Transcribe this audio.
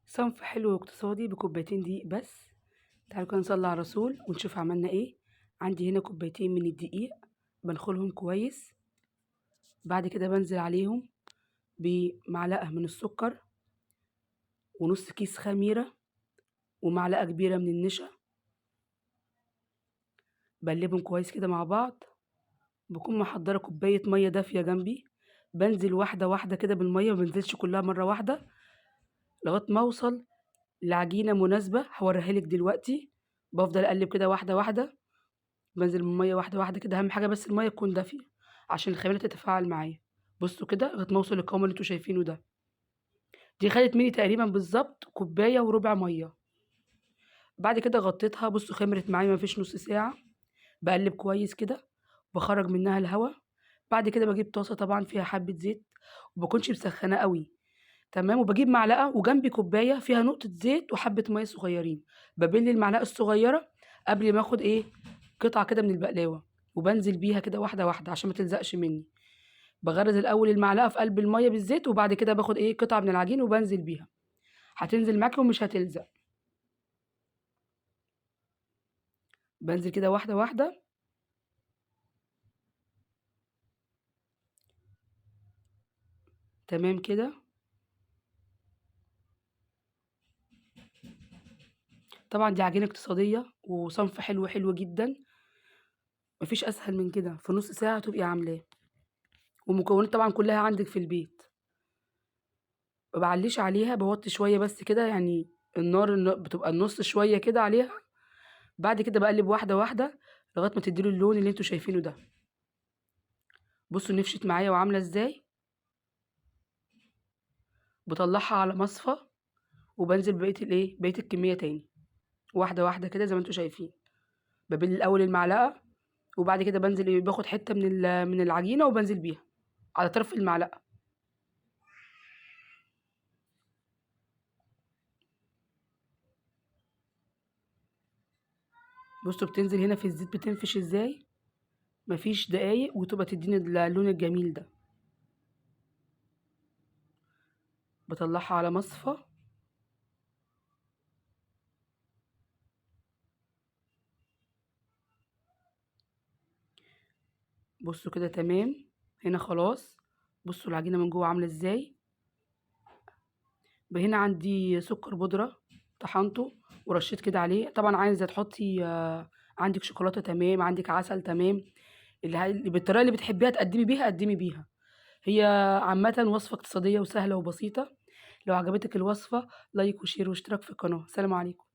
صنف حلو واقتصادي بكوبايتين دقيق بس. تعالوا كده نصلي على الرسول ونشوف عملنا ايه. عندي هنا كوبايتين من الدقيق، بنخلهم كويس. بعد كده بنزل عليهم بمعلقة من السكر ونص كيس خميرة ومعلقة كبيرة من النشا. بقلبهم كويس كده مع بعض. بكون محضرة كوباية مية دافية جنبي، بنزل واحدة واحدة كده بالمية، مبنزلش كلها مرة واحدة لغاية ما اوصل لعجينة مناسبة هوريها لك دلوقتي. بفضل اقلب كده واحدة واحدة، بنزل بالمية واحدة واحدة كده. أهم حاجة بس المية تكون دافية عشان الخميرة تتفاعل معايا. بصوا كده لغاية ما أوصل للقوام اللي انتوا شايفينه ده. دي خدت مني تقريبا بالظبط كوباية وربع مية. بعد كده غطيتها، بصوا خمرت معايا مفيش نص ساعة. بقلب كويس كده، بخرج منها الهواء. بعد كده بجيب طاسة طبعا فيها حبة زيت، ومبكونش مسخنة قوي، تمام. وبجيب معلقة وجنبي كوباية فيها نقطة زيت وحبة مية صغيرين. ببل المعلقة الصغيرة قبل ما اخد ايه، قطعة كده من البقلاوة، وبنزل بيها كده واحدة واحدة عشان ما تلزقش مني. بغرز الأول المعلقة في قلب المية بالزيت، وبعد كده باخد ايه قطعة من العجين وبنزل بيها. هتنزل معاكي ومش هتلزق. بنزل كده واحدة واحدة. تمام كده. طبعا دي عجينة اقتصادية وصنف حلو حلو جدا. مفيش أسهل من كده، في نص ساعة تبقي عاملاه، ومكونات طبعا كلها عندك في البيت. ما بعليش عليها، بوطي شوية بس كده، يعني النار بتبقى النص شوية كده عليها. بعد كده بقلب واحدة واحدة لغاية ما تديله اللون اللي انتوا شايفينه ده. بصوا نفشت معايا وعاملة ازاي. بطلعها على مصفى وبنزل بقية الكمية تاني واحدة واحدة كده زي ما انتوا شايفين. ببل الأول المعلقة، وبعد كده بنزل باخد حتة من العجينة وبنزل بيها على طرف المعلقة. بصوا بتنزل هنا في الزيت بتنفش ازاي، مفيش دقايق وتبقى تديني اللون الجميل ده. بطلعها على مصفى. بصوا كده تمام. هنا خلاص. بصوا العجينة من جوه عاملة ازاي. هنا عندي سكر بودرة طحنته ورشيت كده عليه. طبعا عايزة تحطي عندك شوكولاتة تمام، عندك عسل تمام. اللي بالطريقة اللي بتحبيها تقدمي بيها قدمي بيها. هي عامة وصفة اقتصادية وسهلة وبسيطة. لو عجبتك الوصفة لايك وشير واشتراك في القناة. سلام عليكم.